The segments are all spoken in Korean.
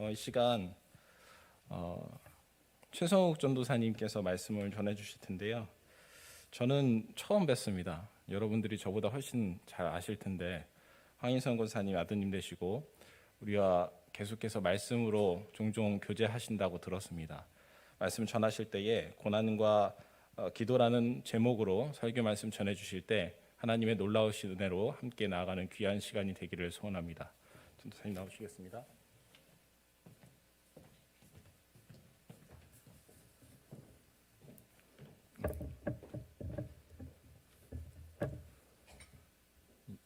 이 시간 최성욱 전도사님께서 말씀을 전해주실 텐데요. 저는 처음 뵙습니다. 여러분들이 저보다 훨씬 잘 아실 텐데 황인선 권사님 아드님 되시고 우리와 계속해서 말씀으로 종종 교제하신다고 들었습니다. 말씀 전하실 때에 고난과 기도라는 제목으로 설교 말씀 전해주실 때 하나님의 놀라우신 은혜로 함께 나아가는 귀한 시간이 되기를 소원합니다. 전도사님 나오시겠습니다.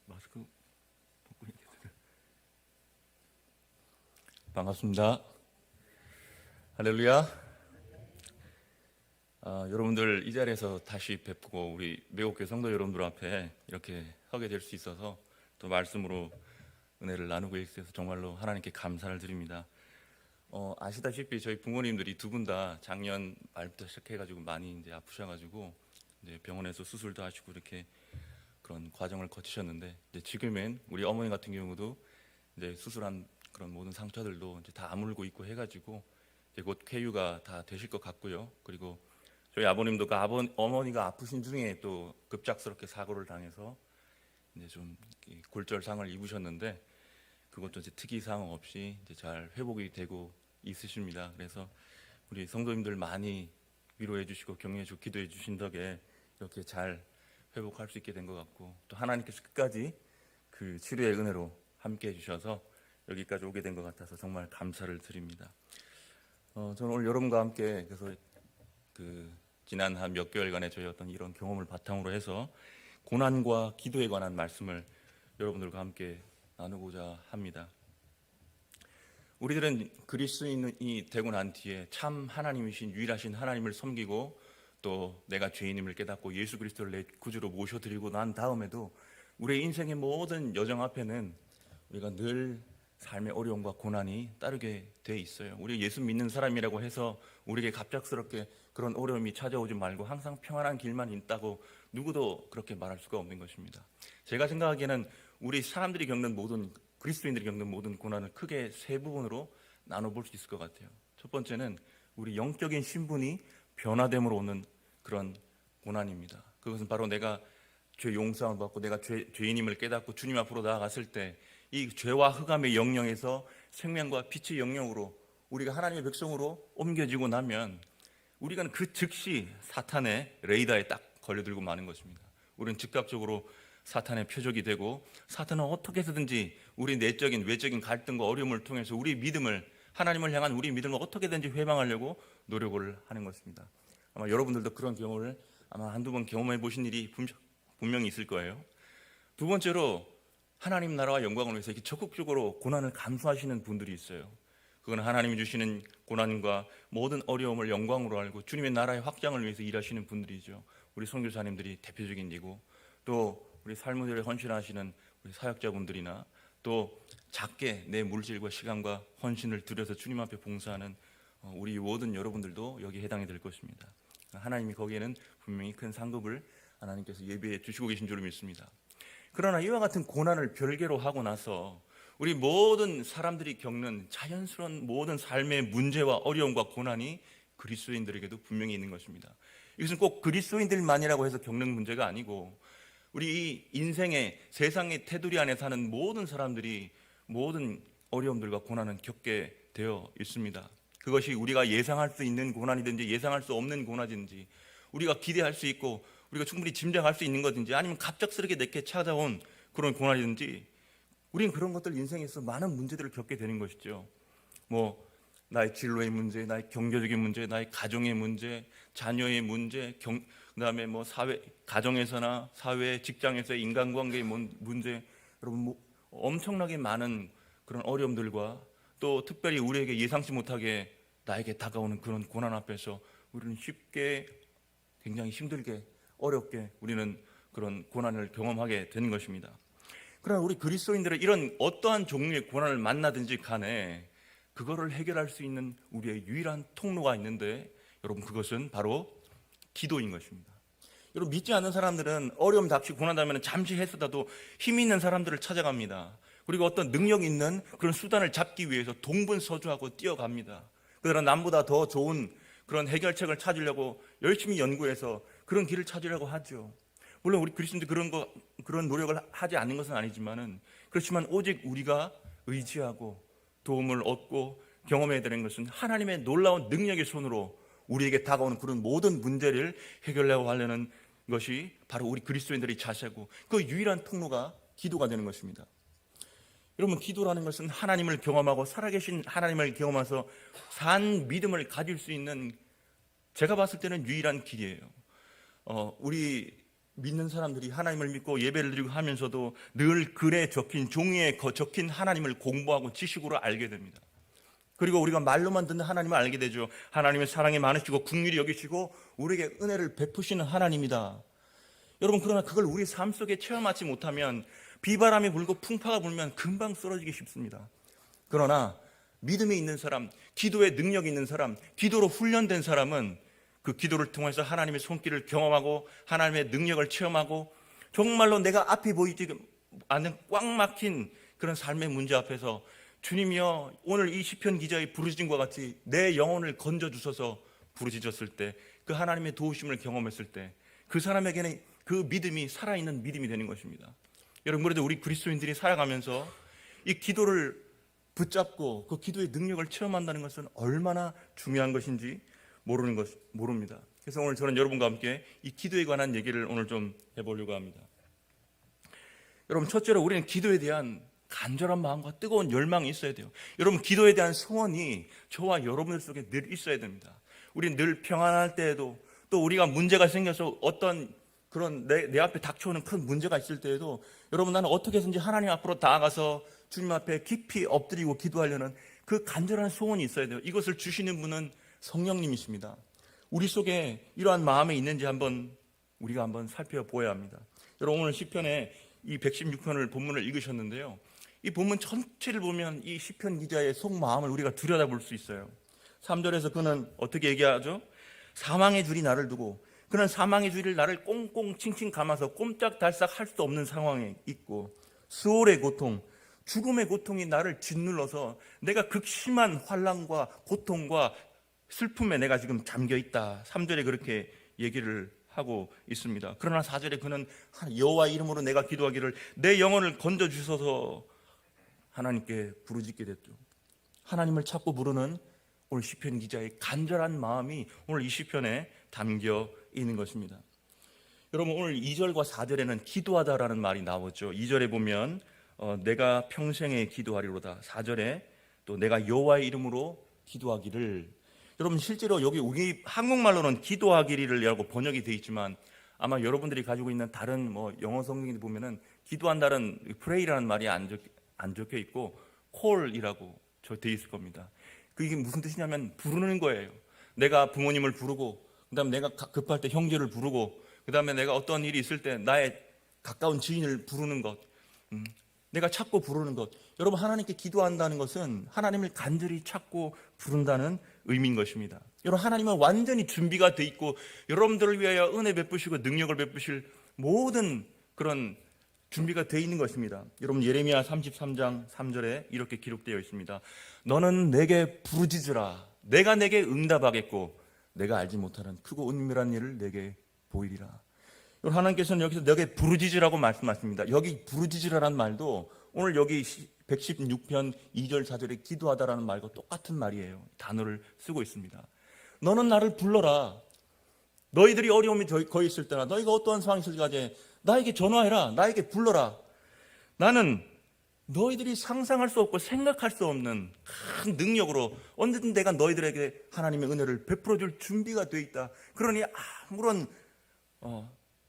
마스크 벗고 있겠어요. 반갑습니다. 할렐루야. 여러분들 이 자리에서 다시 뵙고 우리 매국교회 성도 여러분들 앞에 이렇게 서게 될 수 있어서 또 말씀으로 은혜를 나누고 있어서 정말로 하나님께 감사를 드립니다. 아시다시피 저희 부모님들이 두 분 다 작년 말부터 시작해가지고 많이 이제 아프셔가지고 이제 병원에서 수술도 하시고 이렇게 그런 과정을 거치셨는데 이제 지금은 우리 어머니 같은 경우도 이제 수술한 그런 모든 상처들도 이제 다 아물고 있고 해가지고 이제 곧 쾌유가 다 되실 것 같고요. 그리고 저희 아버님도 그 어머니가 아프신 중에 또 급작스럽게 사고를 당해서 이제 좀 골절상을 입으셨는데 그것도 이제 특이사항 없이 이제 잘 회복이 되고 있으십니다. 그래서 우리 성도님들 많이 위로해 주시고 격려해 주고 기도해 주신 덕에 이렇게 잘 회복할 수 있게 된 것 같고 또 하나님께서 끝까지 그 치료의 은혜로 함께 해주셔서 여기까지 오게 된 것 같아서 정말 감사를 드립니다. 저는 오늘 여러분과 함께 그래서 지난 한 몇 개월간의 저희 어떤 이런 경험을 바탕으로 해서 고난과 기도에 관한 말씀을 여러분들과 함께 나누고자 합니다. 우리들은 그리스도인이 되고 난 뒤에 참 하나님이신 유일하신 하나님을 섬기고 또 내가 죄인임을 깨닫고 예수 그리스도를 내 구주로 모셔드리고 난 다음에도 우리의 인생의 모든 여정 앞에는 우리가 늘 삶의 어려움과 고난이 따르게 돼 있어요. 우리 예수 믿는 사람이라고 해서 우리에게 갑작스럽게 그런 어려움이 찾아오지 말고 항상 평안한 길만 있다고 누구도 그렇게 말할 수가 없는 것입니다. 제가 생각하기에는 우리 사람들이 겪는 모든 그리스도인들이 겪는 모든 고난을 크게 세 부분으로 나눠볼 수 있을 것 같아요. 첫 번째는 우리 영적인 신분이 변화됨으로 오는 그런 고난입니다. 그것은 바로 내가 죄 용서함을 받고 내가 죄인임을 깨닫고 주님 앞으로 나아갔을 때 이 죄와 흑암의 영역에서 생명과 빛의 영역으로 우리가 하나님의 백성으로 옮겨지고 나면 우리가 그 즉시 사탄의 레이더에 딱 걸려들고 마는 것입니다. 우리는 즉각적으로 사탄의 표적이 되고 사탄은 어떻게 해서든지 우리 내적인 외적인 갈등과 어려움을 통해서 우리 믿음을 하나님을 향한 우리 믿음을 어떻게든지 회방하려고 노력을 하는 것입니다. 아마 여러분들도 그런 경험을 아마 한두 번 경험해 보신 일이 분명히 있을 거예요. 두 번째로 하나님 나라와 영광을 위해서 이렇게 적극적으로 고난을 감수하시는 분들이 있어요. 그건 하나님이 주시는 고난과 모든 어려움을 영광으로 알고 주님의 나라의 확장을 위해서 일하시는 분들이죠. 우리 선교사님들이 대표적인 이고 또 우리 삶을 위해 헌신하시는 우리 사역자분들이나 또 작게 내 물질과 시간과 헌신을 들여서 주님 앞에 봉사하는 우리 모든 여러분들도 여기에 해당이 될 것입니다. 하나님이 거기에는 분명히 큰 상급을 하나님께서 예비해 주시고 계신 줄 믿습니다. 그러나 이와 같은 고난을 별개로 하고 나서 우리 모든 사람들이 겪는 자연스러운 모든 삶의 문제와 어려움과 고난이 그리스도인들에게도 분명히 있는 것입니다. 이것은 꼭 그리스도인들만이라고 해서 겪는 문제가 아니고 우리 이 인생의 세상의 테두리 안에 사는 모든 사람들이 모든 어려움들과 고난은 겪게 되어 있습니다. 그것이 우리가 예상할 수 있는 고난이든지 예상할 수 없는 고난이든지 우리가 기대할 수 있고 우리가 충분히 짐작할 수 있는 것인지 아니면 갑작스럽게 내게 찾아온 그런 고난이든지 우리는 그런 것들 인생에서 많은 문제들을 겪게 되는 것이죠. 나의 진로의 문제, 나의 경제적인 문제, 나의 가정의 문제, 자녀의 문제, 그다음에 사회, 가정에서나 사회, 직장에서의 인간관계의 문제, 여러분 엄청나게 많은 그런 어려움들과 또 특별히 우리에게 예상치 못하게 나에게 다가오는 그런 고난 앞에서 우리는 쉽게 굉장히 힘들게 어렵게 우리는 그런 고난을 경험하게 되는 것입니다. 그러나 우리 그리스도인들은 이런 어떠한 종류의 고난을 만나든지 간에 그거를 해결할 수 있는 우리의 유일한 통로가 있는데 여러분 그것은 바로 기도인 것입니다. 여러분 믿지 않는 사람들은 어려움 닥치고 고난하면 잠시 했어도 힘 있는 사람들을 찾아갑니다. 그리고 어떤 능력 있는 그런 수단을 잡기 위해서 동분서주하고 뛰어갑니다. 그들은 남보다 더 좋은 그런 해결책을 찾으려고 열심히 연구해서 그런 길을 찾으려고 하죠. 물론 우리 그리스도인들 그런 노력을 하지 않는 것은 아니지만은, 그렇지만 오직 우리가 의지하고 도움을 얻고 경험해야 되는 것은 하나님의 놀라운 능력의 손으로 우리에게 다가오는 그런 모든 문제를 해결하려고 하려는 것이 바로 우리 그리스도인들의 자세고, 그 유일한 통로가 기도가 되는 것입니다. 여러분, 기도라는 것은 하나님을 경험하고 살아계신 하나님을 경험해서 산 믿음을 가질 수 있는, 제가 봤을 때는 유일한 길이에요. 우리 믿는 사람들이 하나님을 믿고 예배를 드리고 하면서도 늘 글에 적힌, 종이에 적힌 하나님을 공부하고 지식으로 알게 됩니다. 그리고 우리가 말로만 듣는 하나님을 알게 되죠. 하나님의 사랑이 많으시고 긍휼히 여기시고 우리에게 은혜를 베푸시는 하나님이다. 여러분, 그러나 그걸 우리 삶 속에 체험하지 못하면, 비바람이 불고 풍파가 불면 금방 쓰러지기 쉽습니다. 그러나 믿음이 있는 사람, 기도의 능력이 있는 사람, 기도로 훈련된 사람은 그 기도를 통해서 하나님의 손길을 경험하고 하나님의 능력을 체험하고, 정말로 내가 앞이 보이지 않는 꽉 막힌 그런 삶의 문제 앞에서 주님이여, 오늘 이 시편 기자의 부르짖음과 같이 내 영혼을 건져주셔서 부르짖었을 때, 그 하나님의 도우심을 경험했을 때 그 사람에게는 그 믿음이 살아있는 믿음이 되는 것입니다. 여러분, 그래도 우리 그리스도인들이 살아가면서 이 기도를 붙잡고 그 기도의 능력을 체험한다는 것은 얼마나 중요한 것인지 모릅니다. 그래서 오늘 저는 여러분과 함께 이 기도에 관한 얘기를 오늘 좀 해보려고 합니다. 여러분, 첫째로 우리는 기도에 대한 간절한 마음과 뜨거운 열망이 있어야 돼요. 여러분, 기도에 대한 소원이 저와 여러분들 속에 늘 있어야 됩니다. 우리는 늘 평안할 때에도, 또 우리가 문제가 생겨서 어떤 그런 내 앞에 닥쳐오는 큰 문제가 있을 때에도, 여러분, 나는 어떻게 해서든지 하나님 앞으로 나아가서 주님 앞에 깊이 엎드리고 기도하려는 그 간절한 소원이 있어야 돼요. 이것을 주시는 분은 성령님이십니다. 우리 속에 이러한 마음이 있는지 우리가 한번 살펴보아야 합니다. 여러분, 오늘 시편의 이 116편을 본문을 읽으셨는데요, 이 본문 전체를 보면 이 시편 기자의 속마음을 우리가 들여다볼 수 있어요. 3절에서 그는 어떻게 얘기하죠? 사망의 줄이 나를 두고, 그는 사망의 줄이 나를 꽁꽁 칭칭 감아서 꼼짝달싹 할 수 없는 상황에 있고, 수월의 고통, 죽음의 고통이 나를 짓눌러서 내가 극심한 환난과 고통과 슬픔에 내가 지금 잠겨 있다. 3절에 그렇게 얘기를 하고 있습니다. 그러나 4절에 그는 여호와 이름으로 내가 기도하기를 내 영혼을 건져주셔서 하나님께 부르짖게 됐죠. 하나님을 찾고 부르는 오늘 시편 기자의 간절한 마음이 오늘 이 시편에 담겨 있는 것입니다. 여러분, 오늘 2절과 4절에는 기도하다라는 말이 나오죠. 2절에 보면 내가 평생에 기도하리로다. 4절에 또 내가 여호와의 이름으로 기도하기를. 여러분, 실제로 여기 우리 한국말로는 기도하기를이라고 번역이 되어 있지만, 아마 여러분들이 가지고 있는 다른 영어 성경에 보면은 기도한다는 pray라는 말이 안 적혀 있고 call이라고 되어 있을 겁니다. 그게 무슨 뜻이냐면 부르는 거예요. 내가 부모님을 부르고, 그다음에 내가 급할 때 형제를 부르고, 그다음에 내가 어떤 일이 있을 때 나의 가까운 지인을 부르는 것, 내가 찾고 부르는 것. 여러분, 하나님께 기도한다는 것은 하나님을 간절히 찾고 부른다는 의미인 것입니다. 여러분, 하나님은 완전히 준비가 돼 있고 여러분들을 위하여 은혜 베푸시고 능력을 베푸실 모든 그런 준비가 돼 있는 것입니다. 여러분, 예레미야 33장 3절에 이렇게 기록되어 있습니다. 너는 내게 부르짖으라. 내가 내게 응답하겠고 내가 알지 못하는 크고 은밀한 일을 내게 보이리라. 하나님께서는 여기서 내게 부르짖으라고 말씀하십니다. 여기 부르짖으라는 말도 오늘 여기 116편 2절 4절에 기도하다라는 말과 똑같은 말이에요. 단어를 쓰고 있습니다. 너는 나를 불러라. 너희들이 어려움이 거의 있을 때나 너희가 어떠한 상황이 있을 때까지 나에게 전화해라. 나에게 불러라. 나는 너희들이 상상할 수 없고 생각할 수 없는 큰 능력으로 언제든 내가 너희들에게 하나님의 은혜를 베풀어줄 준비가 돼 있다. 그러니 아무런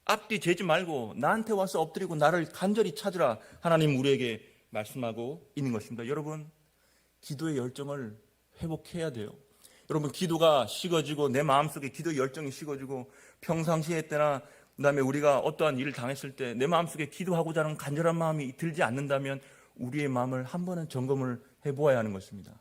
앞뒤 재지 말고 나한테 와서 엎드리고 나를 간절히 찾으라. 하나님 우리에게 말씀하고 있는 것입니다. 여러분, 기도의 열정을 회복해야 돼요. 여러분, 기도가 식어지고 내 마음속에 기도의 열정이 식어지고 평상시에 때나 그다음에 우리가 어떠한 일을 당했을 때 내 마음속에 기도하고자 하는 간절한 마음이 들지 않는다면 우리의 마음을 한 번은 점검을 해보아야 하는 것입니다.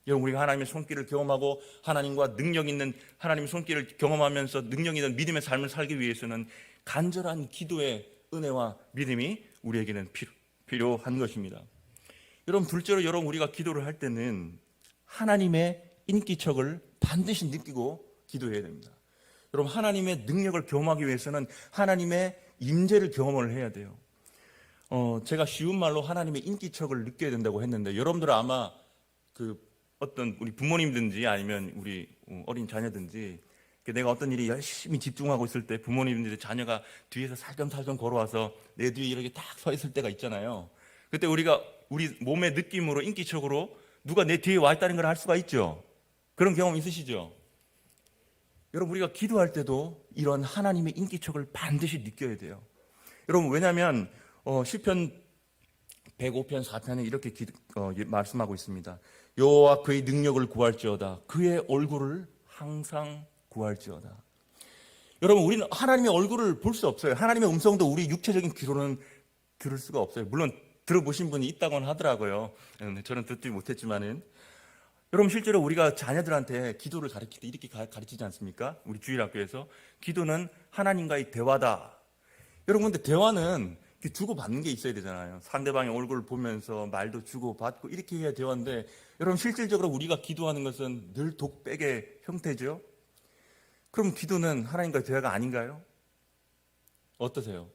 여러분, 우리가 하나님의 손길을 경험하고 하나님과 능력 있는 하나님의 손길을 경험하면서 능력 있는 믿음의 삶을 살기 위해서는 간절한 기도의 은혜와 믿음이 우리에게는 필요한 것입니다. 여러분, 둘째로 여러분 우리가 기도를 할 때는 하나님의 인기척을 반드시 느끼고 기도해야 됩니다. 여러분, 하나님의 능력을 경험하기 위해서는 하나님의 임재를 경험을 해야 돼요. 제가 쉬운 말로 하나님의 인기척을 느껴야 된다고 했는데, 여러분들은 아마 그 어떤 우리 부모님든지 아니면 우리 어린 자녀든지 내가 어떤 일이 열심히 집중하고 있을 때 부모님들이 자녀가 뒤에서 살점살점 걸어와서 내 뒤에 이렇게 딱 서 있을 때가 있잖아요. 그때 우리가 우리 몸의 느낌으로 인기척으로 누가 내 뒤에 와 있다는 걸 알 수가 있죠. 그런 경험 있으시죠? 여러분, 우리가 기도할 때도 이런 하나님의 인기척을 반드시 느껴야 돼요. 여러분, 왜냐하면 시편 105편 4편에 이렇게 말씀하고 있습니다. 여호와 그의 능력을 구할지어다, 그의 얼굴을 항상 구할지어다. 여러분, 우리는 하나님의 얼굴을 볼 수 없어요. 하나님의 음성도 우리 육체적인 귀로는 들을 수가 없어요. 물론 들어보신 분이 있다고는 하더라고요. 저는 듣지 못했지만은. 여러분, 실제로 우리가 자녀들한테 기도를 가르칠 때 이렇게 가르치지 않습니까? 우리 주일학교에서 기도는 하나님과의 대화다. 여러분, 근데 대화는 주고받는 게 있어야 되잖아요. 상대방의 얼굴을 보면서 말도 주고받고 이렇게 해야 대화인데, 여러분, 실질적으로 우리가 기도하는 것은 늘 독백의 형태죠. 그럼 기도는 하나님과의 대화가 아닌가요? 어떠세요?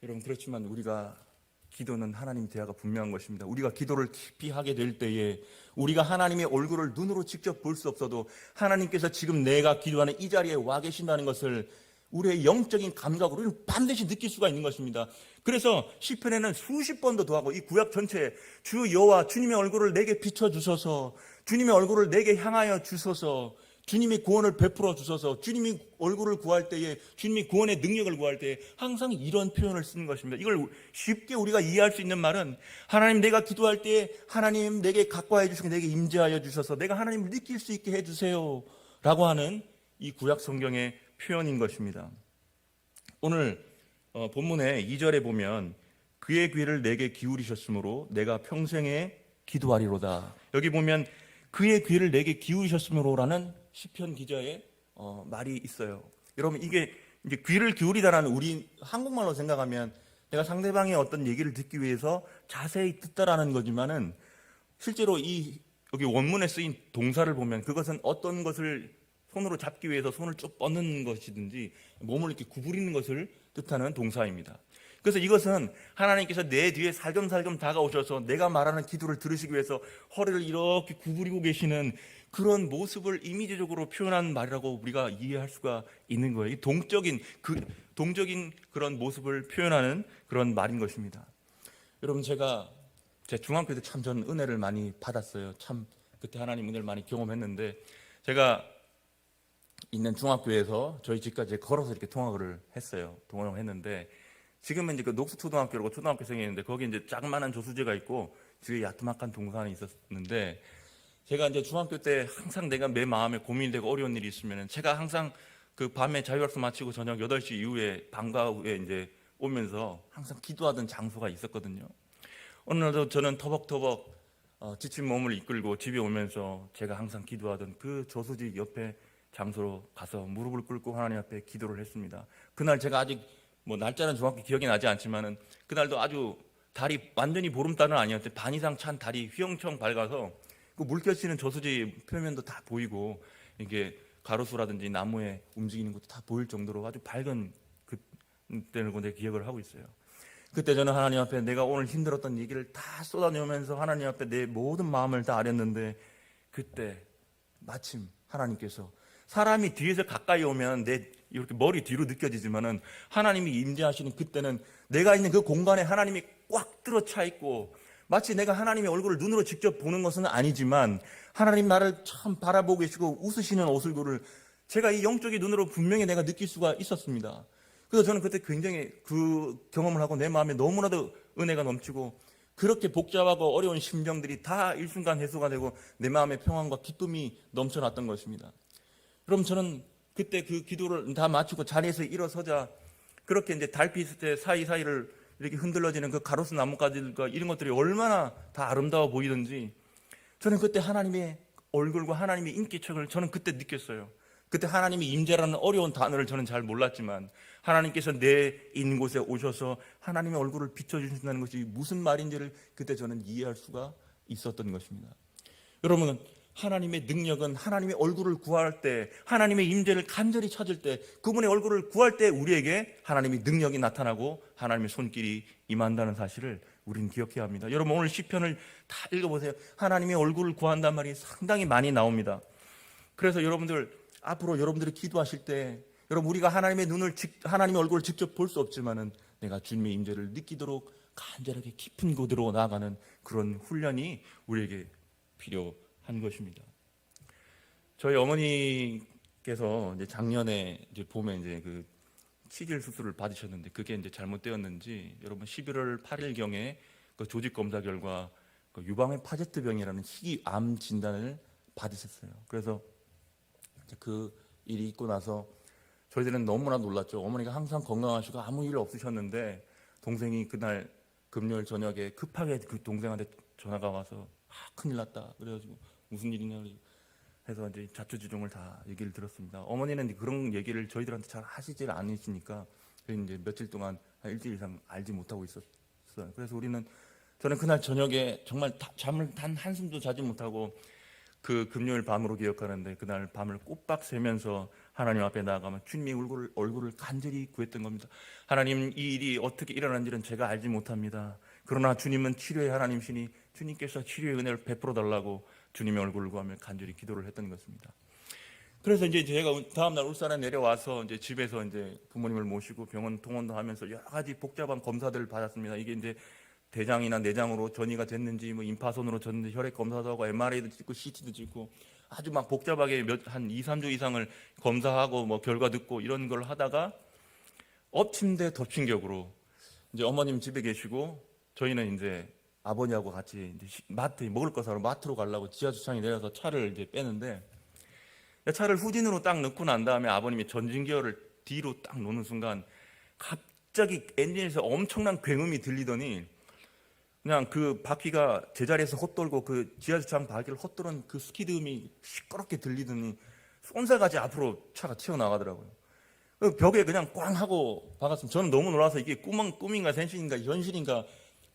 여러분, 그렇지만 우리가 기도는 하나님 대화가 분명한 것입니다. 우리가 기도를 깊이 하게 될 때에 우리가 하나님의 얼굴을 눈으로 직접 볼 수 없어도 하나님께서 지금 내가 기도하는 이 자리에 와 계신다는 것을 우리의 영적인 감각으로 우리는 반드시 느낄 수가 있는 것입니다. 그래서 시편에는 수십 번도 더하고 이 구약 전체에 주 여호와 주님의 얼굴을 내게 비춰주소서, 주님의 얼굴을 내게 향하여 주소서, 주님이 구원을 베풀어 주소서, 주님이 얼굴을 구할 때에, 주님이 구원의 능력을 구할 때에 항상 이런 표현을 쓰는 것입니다. 이걸 쉽게 우리가 이해할 수 있는 말은, 하나님, 내가 기도할 때에 하나님 내게 가까이 해주시고 내게 임재하여 주셔서 내가 하나님을 느낄 수 있게 해주세요 라고 하는 이 구약 성경의 표현인 것입니다. 오늘 본문의 2절에 보면 그의 귀를 내게 기울이셨으므로 내가 평생에 기도하리로다. 여기 보면 그의 귀를 내게 기울이셨으므로라는 시편 기자의 말이 있어요. 여러분, 이게 이제 귀를 기울이다라는 우리 한국말로 생각하면 내가 상대방의 어떤 얘기를 듣기 위해서 자세히 듣다라는 거지만은 실제로 이 여기 원문에 쓰인 동사를 보면 그것은 어떤 것을 손으로 잡기 위해서 손을 쭉 뻗는 것이든지 몸을 이렇게 구부리는 것을 뜻하는 동사입니다. 그래서 이것은 하나님께서 내 뒤에 살금살금 다가오셔서 내가 말하는 기도를 들으시기 위해서 허리를 이렇게 구부리고 계시는 그런 모습을 이미지적으로 표현한 말이라고 우리가 이해할 수가 있는 거예요. 이 동적인 그런 모습을 표현하는 그런 말인 것입니다. 여러분, 제가 제 중학교 때 참 저는 은혜를 많이 받았어요. 참 그때 하나님 은혜를 많이 경험했는데, 제가 있는 중학교에서 저희 집까지 걸어서 이렇게 통학을 했어요. 통학을 했는데, 지금은 이제 그 녹수초등학교라고 초등학교생이 있는데 거기 이제 자그마한 조수재가 있고 뒤에 야트막한 동산이 있었는데, 제가 이제 중학교 때 항상 내가 내 마음에 고민되고 어려운 일이 있으면 제가 항상 그 밤에 자율학습 마치고 저녁 8시 이후에 방과 후에 이제 오면서 항상 기도하던 장소가 있었거든요. 어느 날도 저는 터벅터벅 지친 몸을 이끌고 집에 오면서 제가 항상 기도하던 그 저수지 옆에 장소로 가서 무릎을 꿇고 하나님 앞에 기도를 했습니다. 그날 제가 아직 날짜는 정확히 기억이 나지 않지만은 그날도 아주 달이 완전히 보름달은 아니었는데 반 이상 찬 달이 휘영청 밝아서 그 물결치는 저수지 표면도 다 보이고 이게 가로수라든지 나무에 움직이는 것도 다 보일 정도로 아주 밝은 그때를 내 기억을 하고 있어요. 그때 저는 하나님 앞에 내가 오늘 힘들었던 얘기를 다 쏟아내면서 하나님 앞에 내 모든 마음을 다 아렸는데, 그때 마침 하나님께서, 사람이 뒤에서 가까이 오면 내 이렇게 머리 뒤로 느껴지지만은 하나님이 임재하시는 그때는 내가 있는 그 공간에 하나님이 꽉 들어차 있고, 마치 내가 하나님의 얼굴을 눈으로 직접 보는 것은 아니지만 하나님 나를 참 바라보고 계시고 웃으시는 얼굴을 제가 이 영적인 눈으로 분명히 내가 느낄 수가 있었습니다. 그래서 저는 그때 굉장히 그 경험을 하고 내 마음에 너무나도 은혜가 넘치고, 그렇게 복잡하고 어려운 심정들이 다 일순간 해소가 되고 내 마음의 평안과 기쁨이 넘쳐났던 것입니다. 그럼 저는 그때 그 기도를 다 마치고 자리에서 일어서자 그렇게 이제 달빛의 사이사이를 이렇게 흔들러지는 그 가로수 나뭇가지들과 이런 것들이 얼마나 다 아름다워 보이던지, 저는 그때 하나님의 얼굴과 하나님의 인기척을 저는 그때 느꼈어요. 그때 하나님의 임재라는 어려운 단어를 저는 잘 몰랐지만 하나님께서 내 있는 곳에 오셔서 하나님의 얼굴을 비춰주신다는 것이 무슨 말인지를 그때 저는 이해할 수가 있었던 것입니다. 여러분, 하나님의 능력은 하나님의 얼굴을 구할 때, 하나님의 임재를 간절히 찾을 때, 그분의 얼굴을 구할 때 우리에게 하나님의 능력이 나타나고 하나님의 손길이 임한다는 사실을 우리는 기억해야 합니다. 여러분, 오늘 시편을 다 읽어보세요. 하나님의 얼굴을 구한다는 말이 상당히 많이 나옵니다. 그래서 여러분들 앞으로 여러분들이 기도하실 때, 여러분, 우리가 하나님의 하나님의 얼굴을 직접 볼 수 없지만은 내가 주님의 임재를 느끼도록 간절하게 깊은 곳으로 나아가는 그런 훈련이 우리에게 필요한 것입니다. 저희 어머니께서 이제 작년에 이제 봄에 이제 그 치질 수술을 받으셨는데 그게 이제 잘못되었는지 여러분 11월 8일경에 그 조직 검사 결과 그 유방의 파제트병이라는 희귀암 진단을 받으셨어요. 그래서 그 일이 있고 나서 저희들은 너무나 놀랐죠. 어머니가 항상 건강하시고 아무 일 없으셨는데 동생이 그날 금요일 저녁에 급하게 그 동생한테 전화가 와서 큰일 났다. 그래가지고 무슨 일이냐 해서 이제 자초지종을 다 얘기를 들었습니다. 어머니는 그런 얘기를 저희들한테 잘 하시질 않으시니까 이제 며칠 동안 한 일주일 이상 알지 못하고 있었어요. 그래서 저는 그날 저녁에 정말 잠을 단 한숨도 자지 못하고 그 금요일 밤으로 기억하는데 그날 밤을 꼬박 새면서 하나님 앞에 나아가면 주님의 얼굴을 간절히 구했던 겁니다. 하나님, 이 일이 어떻게 일어난지는 제가 알지 못합니다. 그러나 주님은 치료의 하나님이시니 주님께서 치료의 은혜를 베풀어 달라고 주님의 얼굴을 구하며 간절히 기도를 했던 것입니다. 그래서 이제 제가 다음날 울산에 내려와서 이제 집에서 이제 부모님을 모시고 병원 통원도 하면서 여러 가지 복잡한 검사들을 받았습니다. 이게 이제 대장이나 내장으로 전이가 됐는지, 뭐 임파선으로 졌는지, 혈액 검사도 하고 MRI도 찍고 CT도 찍고 아주 막 복잡하게 한 2, 3주 이상을 검사하고 뭐 결과 듣고 이런 걸 하다가 엎친 데 덮친 격으로 이제 어머님 집에 계시고 저희는 이제 아버지하고 같이 이제 마트에 먹을 거 사러 마트로 가려고 지하 주차장에 내려서 차를 이제 빼는데 차를 후진으로 딱 넣고 난 다음에 아버님이 전진기어를 뒤로 딱 놓는 순간 갑자기 엔진에서 엄청난 굉음이 들리더니 그냥 그 바퀴가 제자리에서 헛돌고 그 지하주차장 바퀴를 헛도는 그 스키드음이 시끄럽게 들리더니 쏜살같이 앞으로 차가 튀어나가더라고요. 벽에 그냥 꽝 하고 박았습니다. 저는 너무 놀라서 이게 꿈인가 생신인가 현실인가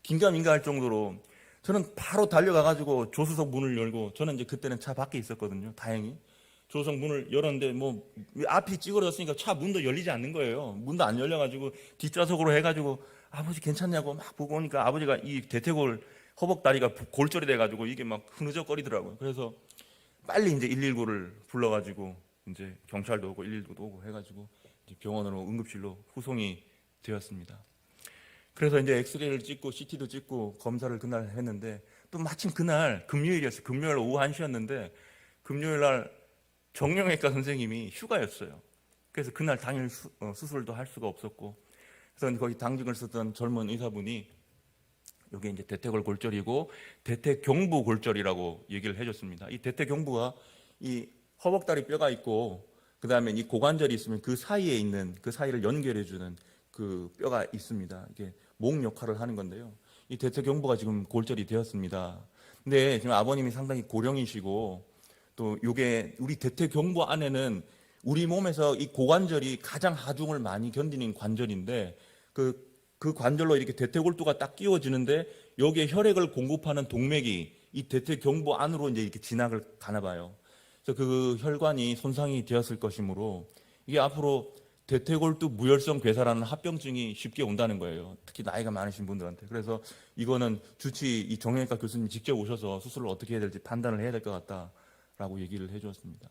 긴가민가 할 정도로 저는 바로 달려가가지고 조수석 문을 열고 저는 이제 그때는 차 밖에 있었거든요. 다행히 조수석 문을 열었는데 뭐 앞이 찌그러졌으니까 차 문도 열리지 않는 거예요. 문도 안 열려가지고 뒷좌석으로 해가지고 아버지 괜찮냐고 막 보고 오니까 아버지가 이 대퇴골 허벅다리가 골절이 돼가지고 이게 막 흐느적거리더라고요. 그래서 빨리 이제 119를 불러가지고 이제 경찰도 오고 119도 오고 해가지고 이제 병원으로 응급실로 후송이 되었습니다. 그래서 이제 엑스레이를 찍고 CT도 찍고 검사를 그날 했는데 또 마침 그날 금요일이었어요. 금요일 오후 1시였는데 금요일 날 정형외과 선생님이 휴가였어요. 그래서 그날 당일 수술도 할 수가 없었고 그래서 거기 당직을 쓰던 젊은 의사분이 여기 이제 대퇴골 골절이고 대퇴경부 골절이라고 얘기를 해줬습니다. 이 대퇴경부가 이 허벅다리 뼈가 있고 그 다음에 이 고관절이 있으면 그 사이에 있는 그 사이를 연결해주는 그 뼈가 있습니다. 이게 목 역할을 하는 건데요. 이 대퇴경부가 지금 골절이 되었습니다. 근데 지금 아버님이 상당히 고령이시고 또 이게 우리 대퇴경부 안에는 우리 몸에서 이 고관절이 가장 하중을 많이 견디는 관절인데 그 관절로 이렇게 대퇴골두가 딱 끼워지는데 여기에 혈액을 공급하는 동맥이 이 대퇴경부 안으로 이제 이렇게 진학을 가나 봐요. 그래서 그 혈관이 손상이 되었을 것이므로 이게 앞으로 대퇴골두 무혈성 괴사라는 합병증이 쉽게 온다는 거예요. 특히 나이가 많으신 분들한테. 그래서 이거는 주치 이 정형외과 교수님 직접 오셔서 수술을 어떻게 해야 될지 판단을 해야 될 것 같다라고 얘기를 해주었습니다.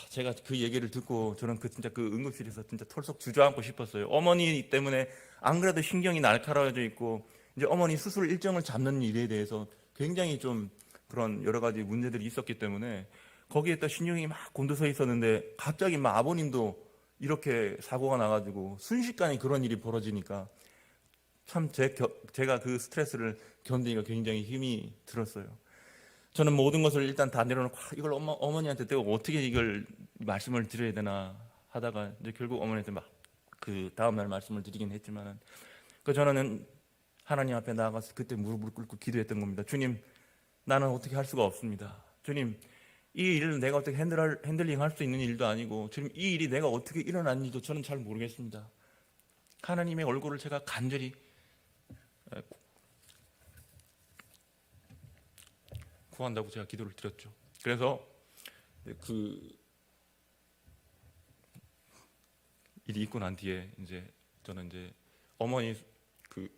제가 그 얘기를 듣고 저는 진짜 그 응급실에서 진짜 털썩 주저앉고 싶었어요. 어머니 때문에 안 그래도 신경이 날카로워져 있고 이제 어머니 수술 일정을 잡는 일에 대해서 굉장히 좀 그런 여러 가지 문제들이 있었기 때문에 거기에 또 신경이 막 곤두서 있었는데 갑자기 막 아버님도 이렇게 사고가 나가지고 순식간에 그런 일이 벌어지니까 참 제가 그 스트레스를 견디기가 굉장히 힘이 들었어요. 저는 모든 것을 일단 다 내려놓고 이걸 어머니한테 내가 어떻게 이걸 말씀을 드려야 되나 하다가 이제 결국 어머니한테 막 그 다음날 말씀을 드리긴 했지만은 저는 하나님 앞에 나아가서 그때 무릎을 꿇고 기도했던 겁니다. 주님, 나는 어떻게 할 수가 없습니다. 주님, 이 일을 내가 어떻게 핸들링할 수 있는 일도 아니고 지금 이 일이 내가 어떻게 일어났는지도 저는 잘 모르겠습니다. 하나님의 얼굴을 제가 간절히 구한다고 제가 기도를 드렸죠. 그래서 그 일이 있고 난 뒤에 이제 저는 이제 어머니 그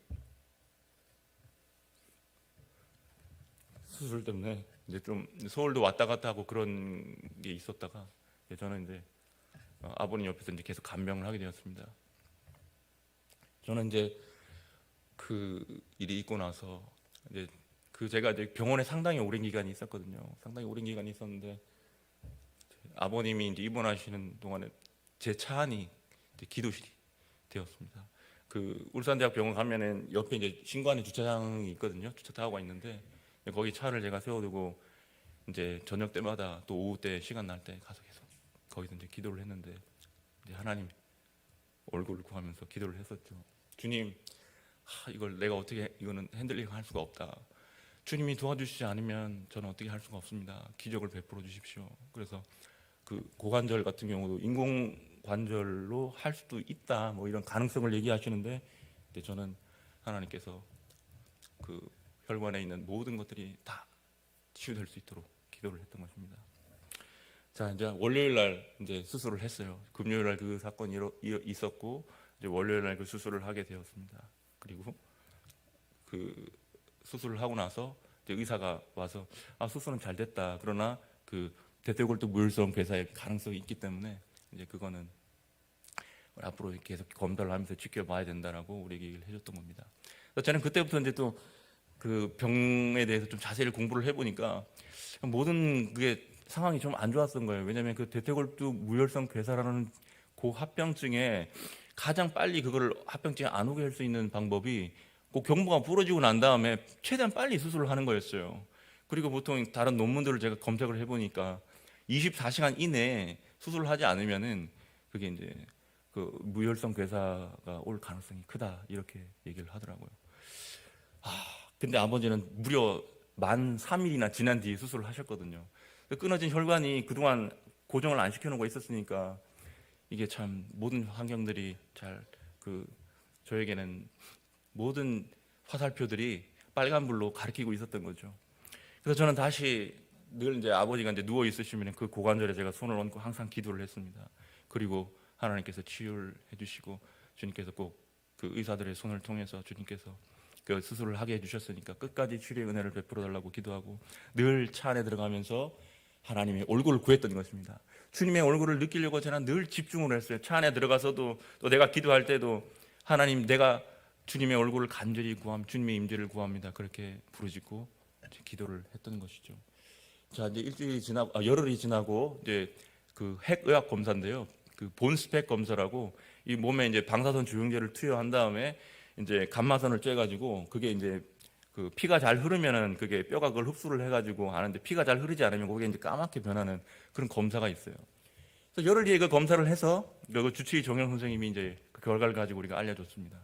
수술 때문에 이제 좀 서울도 왔다 갔다 하고 그런 게 있었다가 저는 이제 아버님 옆에서 이제 계속 간병을 하게 되었습니다. 저는 이제 그 일이 있고 나서 이제 제가 이제 병원에 상당히 오랜 기간이 있었거든요. 상당히 오랜 기간이 있었는데 아버님이 이제 입원하시는 동안에 제 차 안이 이제 기도실이 되었습니다. 그 울산대학병원 가면은 옆에 이제 신관에 주차장이 있거든요. 주차타워가 있는데 거기 차를 제가 세워두고 이제 저녁 때마다 또 오후 때 시간 날 때 가서 계속 거기서 이제 기도를 했는데 이제 하나님 얼굴을 구하면서 기도를 했었죠. 주님, 이걸 내가 어떻게 이거는 핸들링 할 수가 없다. 주님이 도와주시지 않으면 저는 어떻게 할 수가 없습니다. 기적을 베풀어 주십시오. 그래서 그 고관절 같은 경우도 인공관절로 할 수도 있다. 뭐 이런 가능성을 얘기하시는데 저는 하나님께서 그 혈관에 있는 모든 것들이 다 치유될 수 있도록 기도를 했던 것입니다. 자, 이제 월요일 날 이제 수술을 했어요. 금요일 날 그 사건이 있었고 이제 월요일 날 그 수술을 하게 되었습니다. 그리고 그 수술을 하고 나서 이제 의사가 와서 수술은 잘 됐다. 그러나 그 대퇴골두 무혈성 괴사의 가능성이 있기 때문에 이제 그거는 앞으로 계속 검사를 하면서 지켜봐야 된다라고 우리 얘기를 해줬던 겁니다. 그래서 저는 그때부터 이제 또 그 병에 대해서 좀 자세히 공부를 해보니까 모든 그게 상황이 좀 안 좋았던 거예요. 왜냐하면 그 대퇴골두 무혈성 괴사라는 고합병증에 가장 빨리 그걸 합병증에 안 오게 할 수 있는 방법이 그 경부가 부러지고 난 다음에 최대한 빨리 수술을 하는 거였어요. 그리고 보통 다른 논문들을 제가 검색을 해보니까 24시간 이내에 수술을 하지 않으면은 그게 이제 그 무혈성 괴사가 올 가능성이 크다 이렇게 얘기를 하더라고요. 근데 아버지는 무려 만 3일이나 지난 뒤에 수술을 하셨거든요. 끊어진 혈관이 그동안 고정을 안 시켜놓고 있었으니까 이게 참 모든 환경들이 잘 저에게는 모든 화살표들이 빨간불로 가리키고 있었던 거죠. 그래서 저는 다시 늘 이제 아버지가 이제 누워 있으시면 그 고관절에 제가 손을 얹고 항상 기도를 했습니다. 그리고 하나님께서 치유를 해주시고 주님께서 꼭 그 의사들의 손을 통해서 주님께서 그 수술을 하게 해주셨으니까 끝까지 치료의 은혜를 베풀어 달라고 기도하고 늘 차 안에 들어가면서 하나님의 얼굴을 구했던 것입니다. 주님의 얼굴을 느끼려고 저는 늘 집중을 했어요. 차 안에 들어가서도 또 내가 기도할 때도 하나님 내가 주님의 얼굴을 간절히 구함, 주님의 임재를 구합니다. 그렇게 부르짖고 기도를 했던 것이죠. 자, 이제 일주일이 지나고 열흘이 지나고 이제 그 핵의학 검사인데요. 그 본스펙 검사라고 이 몸에 이제 방사선 조영제를 투여한 다음에 이제 감마선을 쬐가지고 그게 이제 그 피가 잘 흐르면은 그게 뼈가 그걸 흡수를 해가지고 하는데 피가 잘 흐르지 않으면 그게 이제 까맣게 변하는 그런 검사가 있어요. 그래서 열흘 뒤에 그 검사를 해서 그 주치의 정영 선생님이 이제 그 결과를 가지고 우리가 알려줬습니다.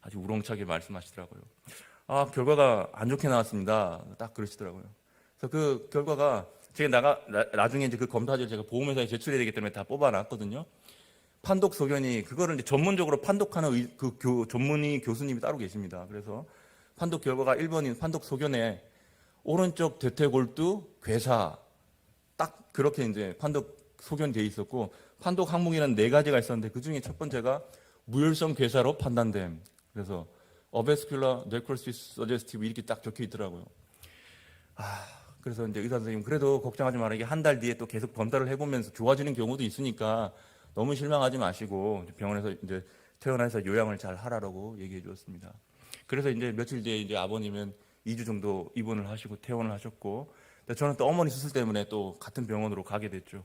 아주 우렁차게 말씀하시더라고요. 결과가 안 좋게 나왔습니다. 딱 그러시더라고요. 그래서 그 결과가 제가 나중에 이제 그 검사지를 제가 보험회사에 제출해야 되기 때문에 다 뽑아놨거든요. 판독 소견이 그거를 이제 전문적으로 판독하는 전문의 교수님이 따로 계십니다. 그래서 판독 결과가 1번인 판독 소견에 오른쪽 대퇴골두 괴사 딱 그렇게 이제 판독 소견돼 있었고 판독 항목에는 4가지가 있었는데 그 중에 첫 번째가 무혈성 괴사로 판단됨. 그래서 어베스큘러 네크로시스 서제스티브 이렇게 딱 적혀 있더라고요. 그래서 이제 의사 선생님 그래도 걱정하지 마라. 이게 한 달 뒤에 또 계속 검사를 해보면서 좋아지는 경우도 있으니까 너무 실망하지 마시고 병원에서 이제 퇴원해서 요양을 잘 하라고 얘기해 주었습니다. 그래서 이제 며칠 뒤에 이제 아버님은 2주 정도 입원을 하시고 퇴원을 하셨고 저는 또 어머니 수술 때문에 또 같은 병원으로 가게 됐죠.